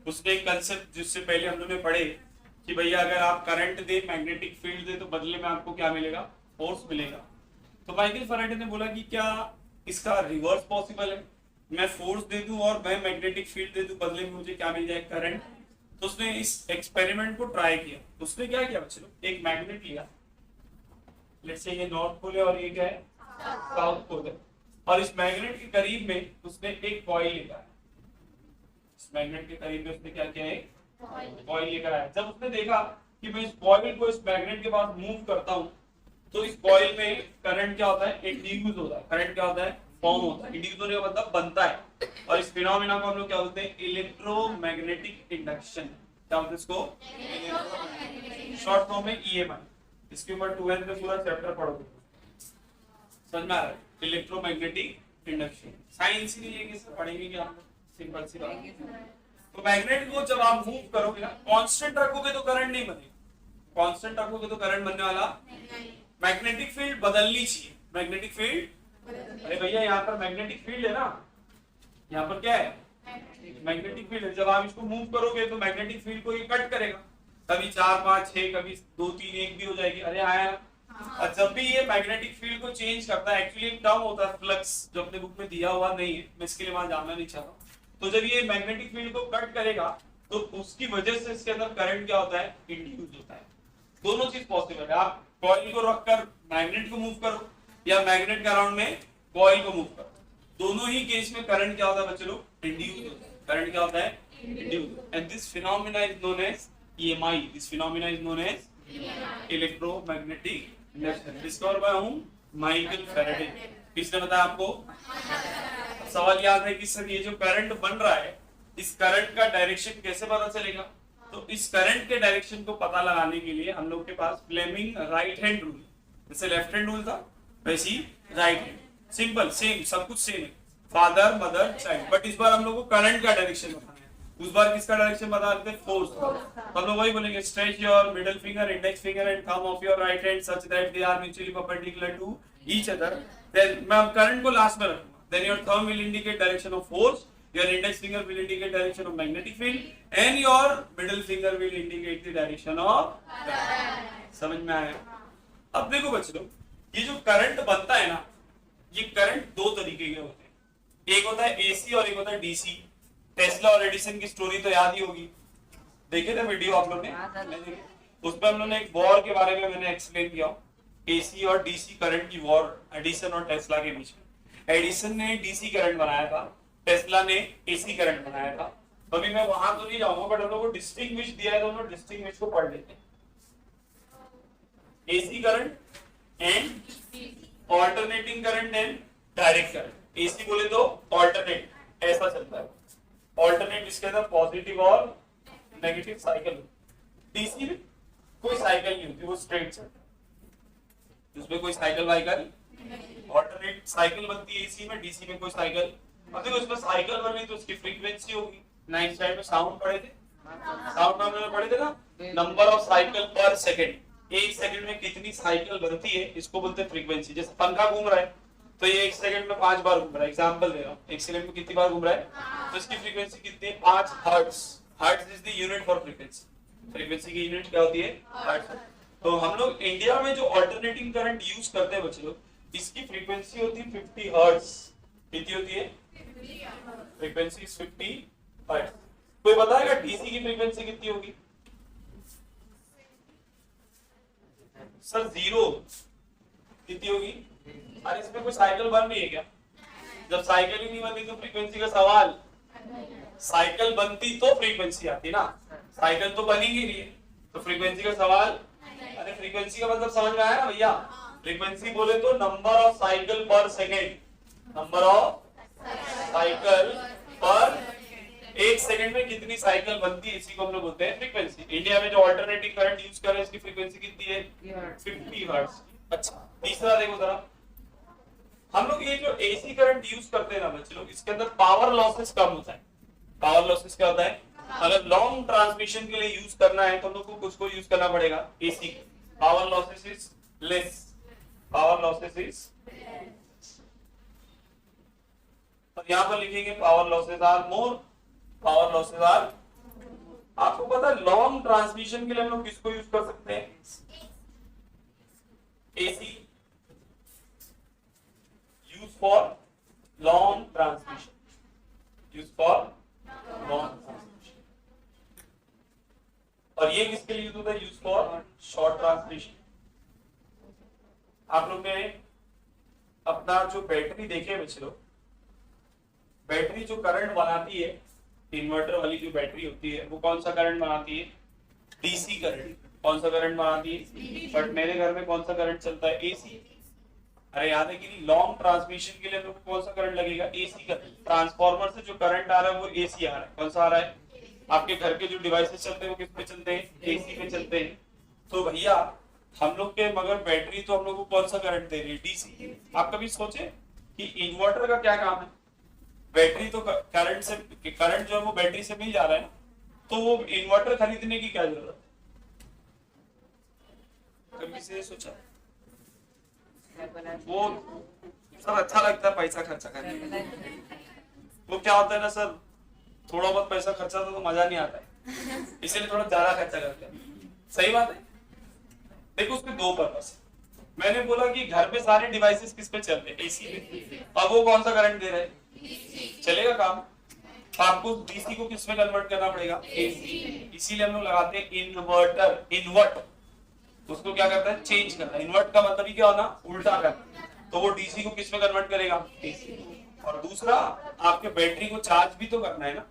उसने एक कंसेप्ट जिससे पहले हम लोगों ने पढ़े कि भैया अगर आप करंट दे, मैग्नेटिक फील्ड दे, तो बदले में आपको क्या मिलेगा, फोर्स मिलेगा। तो माइकल फैराडे ने बोला कि क्या इसका रिवर्स पॉसिबल है, मैं फोर्स दे दूं और मैं मैग्नेटिक फील्ड दे दूं, बदले में मुझे क्या मिल जाए, करंट। तो उसने इस एक्सपेरिमेंट को ट्राई किया। उसने क्या किया बच्चों, एक मैग्नेट लिया, लेट्स से ये नॉर्थ पोल है और ये क्या है, साउथ पोल है, और इस मैग्नेट के करीब में उसने एक कॉइल लेकर आया। इस मैग्नेट के करीब में उसने क्या किया, एक कॉइल लेकर आया। जब उसने देखा कि मैं इस कॉइल को इस मैग्नेट के पास मूव करता हूं तो इस कॉइल में करंट क्या होता है, इंड्यूस होता है। करंट क्या होता है, फॉर्म होता है। इंड्यूस होने का मतलब बनता है। और इस फिनोमेना को हम लोग क्या बोलते हैं, इलेक्ट्रोमैग्नेटिक इंडक्शन। क्या बोलते हैं इसको, शॉर्ट फॉर्म में EMI। इसके ऊपर 12th में पूरा चैप्टर पढ़ोगे, समझ में आ रहा है, इलेक्ट्रोमैग्नेटिक इंडक्शन। साइंस ही नहीं है, पढ़ेंगे क्या, सिंपल सी बात। तो मैग्नेट को जब आप मूव करोगे ना, कांस्टेंट रखोगे तो करंट नहीं बनेगा, कांस्टेंट रखोगे तो करंट बनने वाला। मैग्नेटिक फील्ड बदलनी चाहिए, मैग्नेटिक फील्ड। अरे भैया यहाँ पर मैग्नेटिक फील्ड है ना, यहाँ पर क्या है, मैग्नेटिक फील्ड है। जब आप इसको मूव करोगे तो मैग्नेटिक फील्ड को ये कट करेगा, कभी 4 5 6, कभी 2 3 1 भी हो जाएगी। अरे आया। और जब भी ये मैग्नेटिक फील्ड को चेंज करता है, एक्चुअली एक टर्म होता है फ्लक्स, जो अपने बुक में दिया हुआ नहीं है, मैं इसके लिए वहां जाना नहीं चाहता। तो जब ये मैग्नेटिक फील्ड को कट करेगा तो उसकी वजह से इसके अंदर करंट क्या होता है, इंड्यूस होता है। दोनों चीज पॉसिबल है, आप कॉइल को रखकर मैग्नेट को मूव करो या मैग्नेट के अराउंड में कॉइल को मूव करो, दोनों ही केस में करंट क्या होता है बच्चों, इंड्यूस होता है। करंट क्या होता है, induce. And this phenomena is known as EMI। This phenomena is known as electromagnetic induction, discover by who, Michael Faraday. किसने बताया आपको? सवाल याद है कि सर ये जो करंट बन रहा है, इस करंट का डायरेक्शन कैसे पता चलेगा? तो इस करंट के डायरेक्शन को पता लगाने के लिए हम लोग के पास फ्लेमिंग राइट हैंड रूल, जैसे लेफ्ट हैंड रूल था वैसे ही राइट हैंड, सिंपल सेम, सब कुछ सेम है, फादर मदर चाइल्ड। बट इस बार हम लोग को करंट का डायरेक्शन बताना है। उस बार किसका डायरेक्शन बता रहे थे, फोर्स। तो हम लोग वही बोलेंगे, stretch your middle finger, index finger and thumb of your right hand such that they are mutually perpendicular to each other. Then मैं करंट को लास्ट में रखूंगा। Then your thumb will indicate direction of force, your index finger will indicate direction of magnetic field and your middle finger will indicate the direction of current। समझ में आया? अब देखो बच्चों, ये जो करंट बनता है ना, ये करंट दो तरीके के होते हैं। एक होता है एसी और एक होता है डीसी। टेस्ला और एडिसन की स्टोरी तो याद ही होगी, देखे थे वीडियो आप लोग ने? उस पर हम लोग ने एक वॉर के बारे में मैंने एक्सप्लेन किया, एसी और डीसी करंट की वॉर एडिसन और टेस्ला के बीच में। एडिसन ने डीसी करंट बनाया था, टेस्ला ने एसी करंट बनाया था। तो अभी मैं वहां तो नहीं जाऊंगा, बट हम लोग को डिस्टिंग्विश दिया है, तो हम लोग डिस्टिंग्विश को पढ़ लेते हैं। AC current and alternating current and direct current. AC बोले तो ऑल्टरनेट, ऐसा चलता है ऑल्टरनेट, इसके अंदर पॉजिटिव और नेगेटिव साइकिल। डीसी में कोई साइकिल नहीं होती, वो स्ट्रेट चलता है, उसमें कोई साइकिल वाइकल। ऑल्टरनेट साइकिल बनती है एसी में, डीसी में कोई साइकिल। अब देखो इसमें साइकिल बन रही तो उसकी फ्रीक्वेंसी होगी। 9th स्टैंडर्ड में साउंड पढ़े थे, साउंड में हमने पढ़े थे ना, नंबर ऑफ साइकिल पर सेकंड। एक सेकंड में कितनी साइकिल बनती है, इसको बोलते हैं फ्रीक्वेंसी। जैसे पंखा घूम रहा है तो ये एक सेकंड में 5 बार घूम रहा है, एग्जांपल दे रहा हूं, एक सेकंड में कितनी बार घूम रहा है, तो इसकी फ्रीक्वेंसी कितनी है, 5 hertz. Hertz is the unit for frequency. Frequency की यूनिट क्या होती है, हर्ट्ज। तो हम लोग इंडिया में जो अल्टरनेटिंग करंट यूज करते हैं बच्चों, इसकी फ्रीक्वेंसी होती है 50 हर्ट्ज। कितनी होती है, फ्रीक्वेंसी इज 50 हर्ट्ज। कोई बताएगा डीसी की फ्रीक्वेंसी कितनी होगी? सर 0। कितनी होगी? अरे इसमें कोई साइकिल बन रही है क्या? जब साइकिल ही नहीं बन रही तो फ्रीक्वेंसी का सवाल। साइकिल बनती तो फ्रीक्वेंसी आती ना, साइकिल तो बनेगी नहीं, तो फ्रीक्वेंसी का सवाल। अरे फ्रीक्वेंसी का मतलब समझ में आया ना भैया? फ्रीक्वेंसी बोले तो नंबर ऑफ साइकिल पर सेकेंड, नंबर ऑफ साइकिल पर एक सेकंड में कितनी साइकिल बनती है, इसी को हम लोग बोलते हैं फ्रीक्वेंसी। इंडिया में जो अल्टरनेटिंग करंट यूज कर रहे हैं इसकी फ्रीक्वेंसी कितनी है, 50 हर्ट्ज। अच्छा तीसरा देखो जरा, हम लोग ये जो एसी करंट यूज करते हैं ना बच्चे लोग, इसके अंदर पावर लॉसेस कम होता है। पावर लॉसेस क्या होता है, अगर लॉन्ग ट्रांसमिशन के लिए यूज करना है तो हम लोग को कुछ को यूज करना पड़ेगा, AC. Power losses is less, power losses is, और यहाँ पर लिखेंगे power losses are more, power losses are. आपको पता है लॉन्ग ट्रांसमिशन के लिए हम लोग किसको यूज कर सकते हैं, AC use for long transmission, use for long transmission. और ये किसके लिए यूज होता है, यूज फॉर शॉर्ट ट्रांसमिशन। आप लोग ने अपना जो बैटरी देखे बच्चे लोग, बैटरी जो करंट बनाती है, इन्वर्टर वाली जो बैटरी होती है वो कौन सा करंट बनाती है, डीसी करंट। कौन सा करंट बनाती है, बट मेरे घर में कौन सा करंट चलता है, एसी। अरे याद है कि नहीं, लॉन्ग ट्रांसमिशन के लिए तो कौन सा करंट लगेगा, एसी का। ट्रांसफार्मर से जो करंट आ रहा है वो एसी आ रहा है। कौन सा आ रहा है, आपके घर के जो डिवाइसेस चलते हैं वो किस पे चलते हैं, एसी पे चलते हैं। तो भैया हम लोग के मगर बैटरी तो हम लोग को कौन सा करंट दे रही है, डीसी। आप कभी सोचे कि इन्वर्टर का क्या काम है, बैटरी तो करंट से, करंट जो है वो बैटरी से मिल जा रहा है ना, तो वो इन्वर्टर खरीदने की क्या जरूरत है, कभी से सोचा? वो सर अच्छा लगता है पैसा खर्चा करने, वो क्या होता है ना सर, थोड़ा बहुत पैसा खर्चा तो मजा नहीं आता है, इसलिए थोड़ा ज्यादा खर्चा करते हैं। सही बात है। देखो उसमें दो पर्पस है। मैंने बोला कि घर पे सारे डिवाइसेस किस पे चल रहे हैं, एसी पे। अब वो कौन सा करंट दे रहा है, चलेगा काम। आपको डीसी को किस में कन्वर्ट करना पड़ेगा, एसी। इसीलिए हम लोग लगाते हैं इन्वर्टर। इन्वर्ट उसको क्या करता है, चेंज करता है। इन्वर्ट का मतलब ही क्या होना, उल्टा करना। तो वो डीसी को किस में कन्वर्ट करेगा, एसी। और दूसरा आपके बैटरी को चार्ज भी तो करना है ना,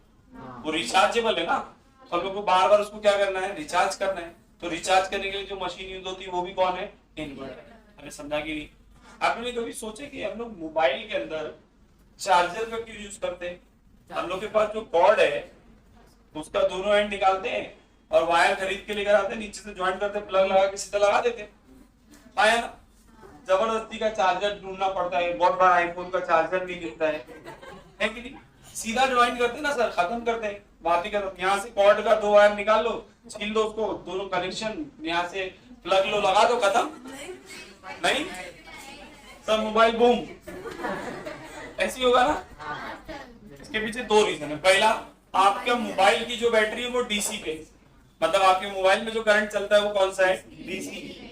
वो रिचार्जेबल है ना, तो हम लोग को बार बार उसको क्या करना है, रिचार्ज करना है। तो रिचार्ज करने के लिए जो मशीन यूज होती है वो भी कौन है, इन्वर्टर। अरे समझा कि नहीं? आपने कभी सोचे कि हम लोग मोबाइल के अंदर चार्जर का क्यों यूज करते हैं? हम लोग के पास जो कॉर्ड है उसका दोनों एंड निकालते हैं और वायर खरीद के लेकर आते हैं, नीचे से ज्वाइन करते हैं, प्लग लगा के सीधा लगा देते हैं। आया ना, जबरदस्ती का चार्जर ढूंढना पड़ता है, बहुत बार आईफोन का चार्जर नहीं मिलता है कि नहीं? सीधा ज्वाइन करते हैं ना सर, खत्म करते हैं, बात ही कर, यहाँ से कॉर्ड का 2 वायर निकाल लो, छीन दो उसको, दोनों कनेक्शन यहाँ से प्लग लो, लगा दो, खत्म। नहीं, सब मोबाइल बूम, ऐसी होगा ना। इसके पीछे 2 रीजन है। पहला, आपके मोबाइल की जो बैटरी है वो डीसी पे, मतलब आपके मोबाइल में जो करंट चलता है वो कौन सा है, डीसी,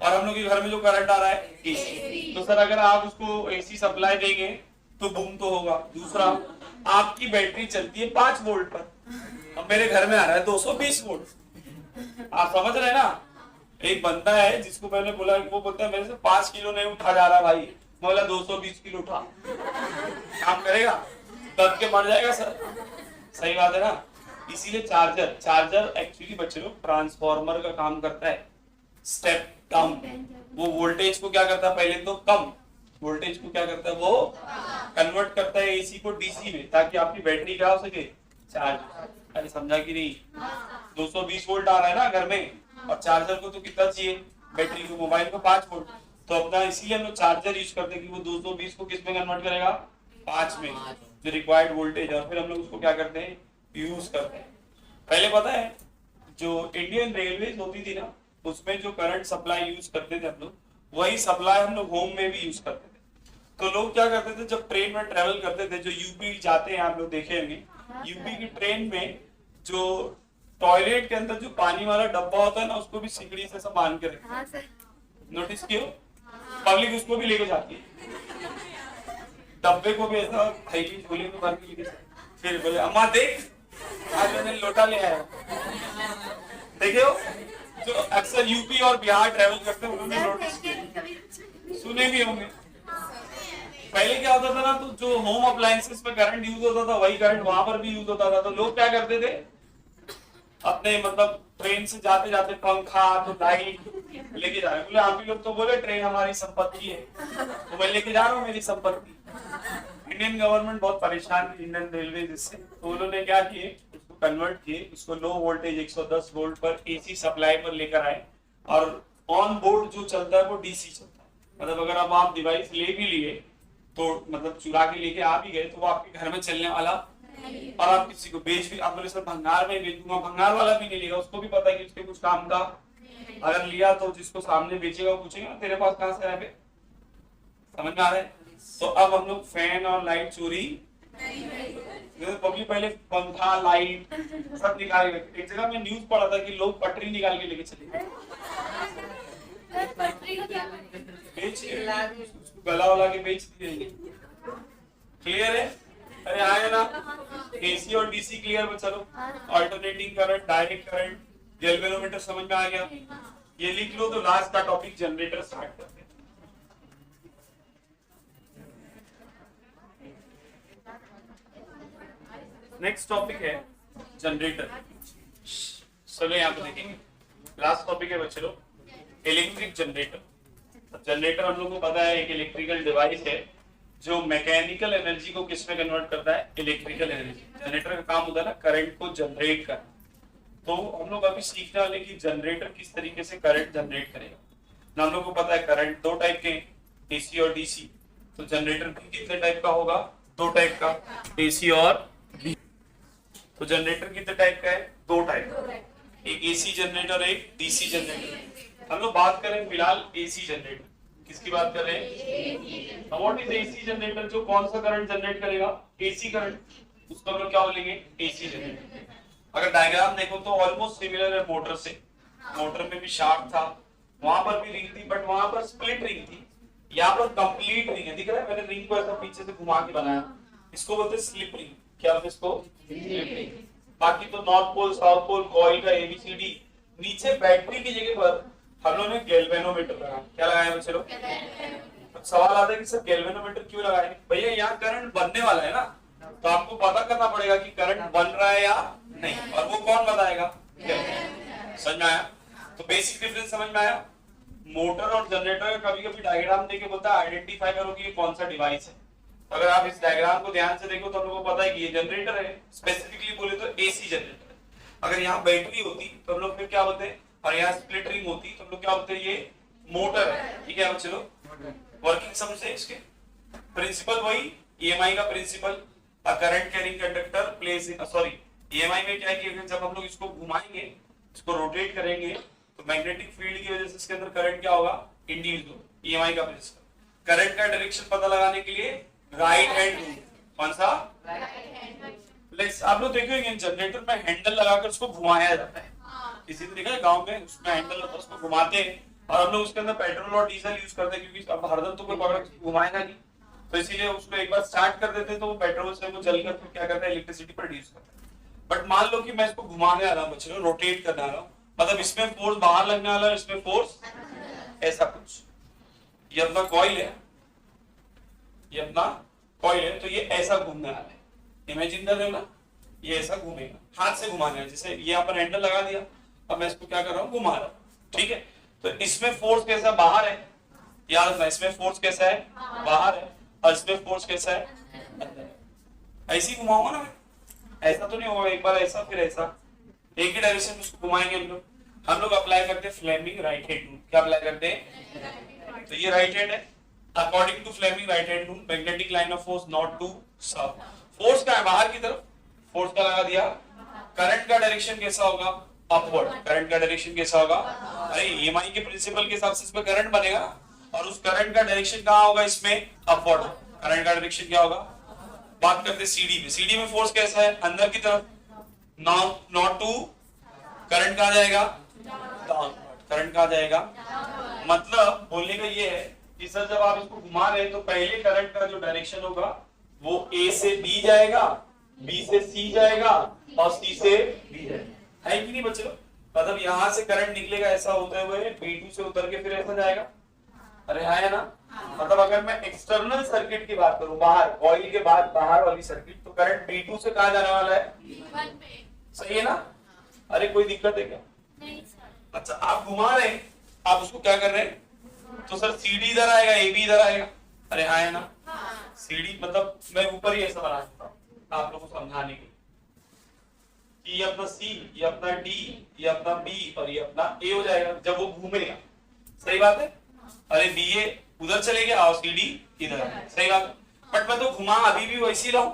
और हम लोग के घर में जो करंट आ रहा है एसी। तो सर अगर आप उसको एसी सप्लाई देंगे तो बूम तो होगा। दूसरा, आपकी बैटरी चलती है 5 वोल्ट पर, अब मेरे घर में आ रहा है 220 वोल्ट। आप समझ रहे हैं ना। एक बंदा है जिसको मैंने बोला, वो बोलता है मेरे से 5 किलो नहीं उठा जा रहा भाई, मैं बोला 220 किलो उठा, काम करेगा? दब के मर जाएगा सर। सही बात है ना। इसीलिए चार्जर एक्चुअली बच्चे लोग ट्रांसफार्मर का काम करता है, स्टेप कम। वो वोल्टेज को क्या करता है, पहले तो कम वोल्टेज को क्या करता है, वो कन्वर्ट करता है एसी को डीसी में, ताकि आपकी बैटरी क्या हो सके, चार्ज। अरे समझा कि नहीं। 220 वोल्ट आ रहा है ना घर में, और चार्जर को तो कितना चाहिए, बैटरी को, मोबाइल को 5 वोल्ट। तो अपना इसीलिए हम लोग चार्जर यूज करते हैं कि वो 220 को किस में कन्वर्ट करेगा, 5 में, जो रिक्वायर्ड वोल्टेज। और फिर हम लोग उसको क्या करते हैं, यूज करते हैं। पहले पता है जो इंडियन रेलवे होती थी ना, उसमें जो करंट सप्लाई यूज करते थे हम लोग, वही सप्लाई हम लोग होम में भी यूज करते थे। तो लोग क्या करते थे, जब ट्रेन में ट्रेवल करते थे, जो यूपी जाते हैं आप लोग देखे होंगे, यूपी की ट्रेन में जो टॉयलेट के अंदर जो पानी वाला डब्बा होता है ना, उसको भी सिकड़ी से सब बांध के रखते हैं। नोटिस किया, पब्लिक उसको भी लेके जाती है, डब्बे को भी ऐसा थैली झोले में भर के लेके जाती। फिर बोले अम्मा देख, आज मैंने लोटा ले आया। देखे हो, जो अक्सर यूपी और बिहार ट्रेवल करते हैं उन्होंने नोटिस किया, सुने भी होंगे। पहले क्या होता था ना, तो जो होम अप्लायंसेस में करंट यूज होता था वही करंट वहां पर भी यूज होता था। तो लोग क्या करते थे, अपने मतलब ट्रेन से जाते जाते पंखा तो लाइट लेके जा रहे। बोले आप ही लोग तो बोले ट्रेन हमारी संपत्ति है, तो मैं लेके जा रहा हूँ मेरी संपत्ति। इंडियन गवर्नमेंट बहुत परेशान थी, इंडियन रेलवे जिससे, तो उन्होंने क्या किए, उसको कन्वर्ट किए, उसको लो वोल्टेज 110 वोल्ट पर एसी सप्लाई पर लेकर आए। और ऑन बोर्ड जो चलता है वो डीसी चलता है, मतलब अगर अब आप डिवाइस ले भी लिए, तो मतलब चुरा के लेके आ भी गए, तो वो आपके घर में चलने वाला, और आप किसी को बेच भी, आप बोले सर भंगार में बेच दूंगा, भंगार वाला भी नहीं लेगा, उसको भी पता है कि उसके कुछ काम का। अगर लिया तो जिसको सामने बेचेगा पूछेगा तेरे पास कहाँ से आया, समझ में आ रहा है। तो अब हम लोग फैन और लाइट चोरी, पब्लिक पहले पंखा लाइट सब निकाल के, एक जगह में न्यूज पढ़ा था कि लोग पटरी निकाल के लेके चले गए, गला वाला के बेच दिए। क्लियर है? अरे आए ना, एसी और डीसी क्लियर में। चलो, alternating current, direct current, galvanometer समझ में आ गया, ये लिख लो। तो लास्ट का टॉपिक जनरेटर स्टार्ट करते हैं। नेक्स्ट टॉपिक है जनरेटर। चलो यहाँ पे देखेंगे, लास्ट टॉपिक है बच्चे लोग, इलेक्ट्रिक जनरेटर। जनरेटर हम लोग को पता है एक इलेक्ट्रिकल डिवाइस है जो मैकेनिकल एनर्जी को किस में कन्वर्ट करता है, इलेक्ट्रिकल एनर्जी। जनरेटर का काम होता है ना करंट को जनरेट करना। तो हम लोग अभी सीखने वाले कि जनरेटर किस तरीके से करंट जनरेट करेगा ना। हम लोग को पता है करंट 2 टाइप के, एसी और डीसी। तो जनरेटर भी कितने टाइप का होगा, 2 टाइप का, एसी और डीसी। तो जनरेटर कितने टाइप का है, 2 टाइप का, एक एसी जनरेटर, एक डीसी जनरेटर। हम लोग बात करें फिलहाल एसी जनरेटर। किसकी बात कर रहे हैं, व्हाट इज एसी जनरेटर, जो कौन सा करंट जनरेट करेगा, एसी करंट, उसको हम लोग क्या बोलेंगे, एसी जनरेटर। अगर डायग्राम देखो तो ऑलमोस्ट सिमिलर है मोटर से। मोटर में भी शाफ्ट था, वहां पर भी रिंग थी, बट वहां पर स्प्लिट रिंग थी, यहाँ पर कंप्लीट रिंग है। दिख रहा है, मैंने रिंग को ऐसा पीछे से घुमा के बनाया, इसको बोलते हैं स्लिप रिंग। क्या बोलते हैं इसको, स्लिप रिंग। बाकी तो north pole, south pole, coil का एबीसीडी। नीचे बैटरी की जगह पर हम लोगों ने गैल्वेनोमीटर लगाया। क्या लगाया बच्चे लोग, सवाल आता है कि सर गैल्वेनोमीटर क्यों लगाया। भैया यहाँ करंट बनने वाला है ना, तो आपको पता करना पड़ेगा कि करंट बन रहा है या नहीं, और वो कौन बताएगा, समझ में आया। तो बेसिक डिफरेंस समझ में आया। मोटर और जनरेटर का कभी कभी डायग्राम देके बोलता है आइडेंटिफाई करो कि ये कौन सा डिवाइस है। अगर आप इस डायग्राम को ध्यान से देखो तो हम लोग को पता है कि ये जनरेटर है, स्पेसिफिकली बोले तो एसी जनरेटर। अगर यहाँ बैटरी होती तो हम लोग फिर क्या बोलते हैं, और यहाँ स्प्लिट रिंग होती तो हम लोग क्या बोलते हैं, ये मोटर है। ठीक है बच्चे लोग, वर्किंग समझे इसके प्रिंसिपल वही, ईएमआई का principle, a current carrying conductor place in, sorry, EMI में क्या है कि जब हम लोग इसको घुमाएंगे, इसको रोटेट करेंगे, तो मैग्नेटिक फील्ड की वजह से इसके अंदर करंट क्या होगा, इंड्यूस होगा। ईएमआई का प्रिंसिपल, करंट का डायरेक्शन पता लगाने के लिए राइट हैंड रूल, कौन सा, आप लोग देखोगे जनरेटर में हैंडल लगाकर उसको घुमाया जाता है, किसी ने देखा है गांव में, उसमें हैंडल होता है, उसको घुमाते हैं, और हम लोग उसके अंदर पेट्रोल और डीजल यूज करते हैं, क्योंकि अब हरदम तो कोई पकड़ घुमाएगा नहीं, तो इसीलिए उसको एक बार स्टार्ट कर देते हैं, तो वो पेट्रोल से वो जलकर फिर क्या करता है, इलेक्ट्रिसिटी प्रोड्यूस करता है। बट मान लो कि मैं इसको घुमाने आ रहा हूँ बच्चों, रोटेट करने आ रहा हूँ, मतलब इसमें फोर्स बाहर लगने वाला है, इसमें फोर्स ऐसा कुछ, ये अपना कॉइल है, ये अपना कॉइल है, तो ये ऐसा घूमने वाला है, इमेजिन कर रहे हो ना, ये ऐसा घूमेगा, हाथ से घुमाने है, जैसे ये यहाँ पर हैंडल लगा दिया, अब मैं इसको क्या कर रहा हूँ, घुमा रहा हूँ, ठीक है। तो इसमें फोर्स कैसा, बाहर है, याद रखना, इसमें फोर्स कैसा है, बाहर है, और इसमें फोर्स कैसा है, अंदर है। ऐसे ही घुमाऊंगा ना, ऐसा तो नहीं होगा, एक बार ऐसा फिर ऐसा, एक ही डायरेक्शन में उसको घुमाएंगे हम लोग अप्लाई करते हैं फ्लेमिंग राइट हैंड रूल। क्या अप्लाई करते हैं, तो ये राइट हैंड है, according to Fleming right hand rule magnetic line of force north to south, force का है बाहर की तरफ, फोर्स का लगा दिया, करंट का डायरेक्शन कैसा होगा, अपवर्ड, करंट का डायरेक्शन कैसा होगा, अरे ईएमआई के प्रिंसिपल के हिसाब से इसमें करंट बनेगा, और उस करंट का डायरेक्शन कहाँ होगा, इसमें अपवर्ड, करंट का डायरेक्शन क्या होगा। बात करते सीडी में, सीडी में फोर्स कैसा है, अंदर की तरफ, नॉट टू, करंट कहाँ जाएगा, डाउनवर्ड, करंट कहाँ जाएगा, मतलब बोलने का ये है कि सर जब आप इसको घुमा रहे हैं तो पहले करंट का जो डायरेक्शन होगा वो ए से बी जाएगा, बी से सी जाएगा, और सी से बी जाएगा, है कि नहीं बच्चों, मतलब यहां से करंट निकलेगा ऐसा होते हुए B2 से उतर के फिर ऐसा जाएगा, अरे है ना, मतलब अगर मैं एक्सटर्नल सर्किट की बात करूं, बाहर कॉइल के बाद बाहर वाली सर्किट, तो करंट B2 से कहां जाने वाला है, सही है ना, अरे कोई दिक्कत है क्या, नहीं सर। अच्छा आप घुमा रहे हैं, आप उसको क्या कर रहे हैं, तो सर CD इधर आएगा, AB इधर आएगा, अरे हाँ है ना, CD मतलब मैं ऊपर ही ऐसा बना देता हूँ आप लोगों को समझाने के लिए, ये अपना C, ये अपना D, ये अपना B और ये अपना A हो जाएगा जब वो घूमेगा, सही बात है, अरे BA उधर चले गया और CD इधर, सही बात है, बट मैं तो घुमा अभी भी वैसे ही रहूं,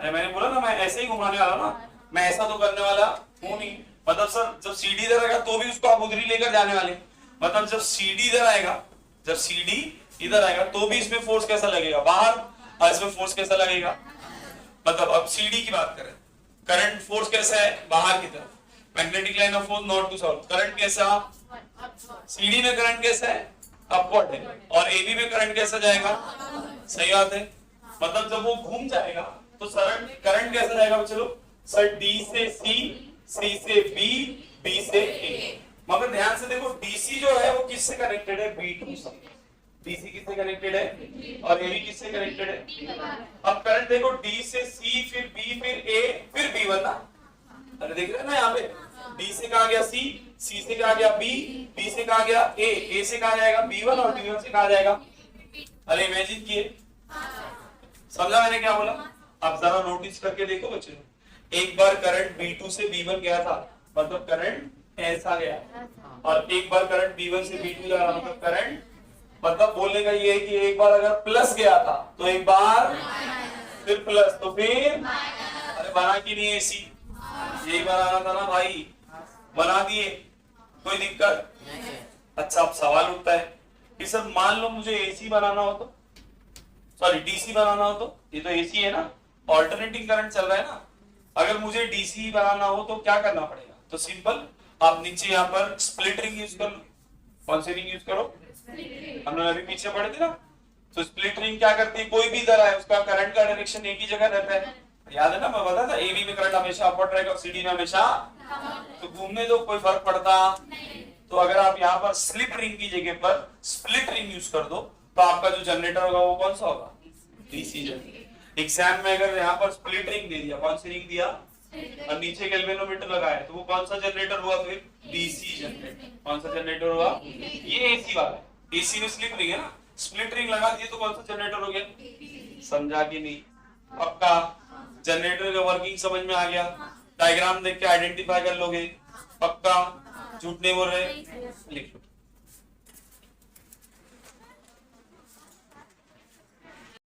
अरे मैंने बोला ना मैं ऐसे ही घुमाने वाला ना, मैं ऐसा तो करने वाला हूं नहीं, मतलब सर जब CD इधर आएगा तो भी उसको आप उधर ही लेकर जाने वाले, मतलब जब CD इधर आएगा, जब CD इधर आएगा तो भी इसमें फोर्स कैसा लगेगा, बाहर, और इसमें फोर्स कैसा लगेगा, मतलब अब CD की बात करें, करंट फोर्स कैसा है, बाहर की तरफ, magnetic line of force north to south, current कैसा, CD में करंट कैसा है, अपवर्ड है, और AB में करंट कैसा जाएगा, सही बात है, मतलब जब वो घूम जाएगा तो करंट कैसा जाएगा चलो सर, D से C, C से B, B से A, मगर ध्यान से देखो DC जो है वो किससे कनेक्टेड है, B2 से, DC किससे कनेक्टेड है, और AB किससे कनेक्टेड है, अब करंट देखो D से C, फिर B, फिर A, फिर B1 ना, अरे देख रहे हैं ना यहाँ पे, D से कहा गया C, C से कहा गया B, B से कहा गया A, A से कहा जाएगा B1 और B1 से कहा जाएगा, अरे इमेजिन किए, समझा मैंने क्या बोला, अब जरा नोटिस करके देखो बच्चों, एक बार करंट B2 से B1 गया था, मतलब करंट ऐसा गया, और एक बार करंट B1 से B2 जा रहा, मतलब करंट, मतलब बोलने का ये है कि एक बार अगर प्लस गया था तो एक बार फिर प्लस, तो फिर अरे बना की नहीं ऐसी, यही बनाना था ना भाई, बना दिए, कोई दिक्कत, अच्छा अब सवाल उठता है कि सर मान लो मुझे AC बनाना हो तो, सॉरी DC बनाना हो तो, ये तो AC है ना, ऑल्टरनेटिंग करंट चल रहा है ना, अगर मुझे DC बनाना हो तो क्या करना पड़ेगा, तो सिंपल आप नीचे यहाँ पर स्प्लिट रिंग यूज कर लो, कौन सी रिंग यूज करो, हम लोग अभी पीछे पढ़े थे ना, तो स्प्लिट रिंग क्या करती है, कोई भी इधर है उसका करंट का डायरेक्शन एक ही जगह रहता है, याद है ना, मैं बता था AB में करंट हमेशा अपवर्ड रहेगा और CD में हमेशा, तो घूमने दो कोई फर्क पड़ता नहीं, तो अगर आप यहाँ पर स्लिप रिंग की जगह पर स्प्लिट रिंग यूज कर दो तो आपका जो जनरेटर होगा वो कौन सा होगा, DC जनरेटर। एग्जाम में अगर यहाँ पर स्प्लिट रिंग दे दिया, कौन सी रिंग दिया, और नीचे गैल्वेनोमीटर लगाया, तो वो कौन सा जनरेटर हुआ, फिर DC जनरेटर, कौन सा जनरेटर हुआ, ये AC वाला है, AC में स्लिप रिंग है ना, स्प्लिट रिंग लगा दिए तो कौन सा जनरेटर हो गया, समझा कि नहीं, पक्का, जनरेटर का वर्किंग समझ में आ गया, डायग्राम देख के आइडेंटिफाई कर लोगे, पक्का, झूठ नहीं बोल रहे, लिख लो।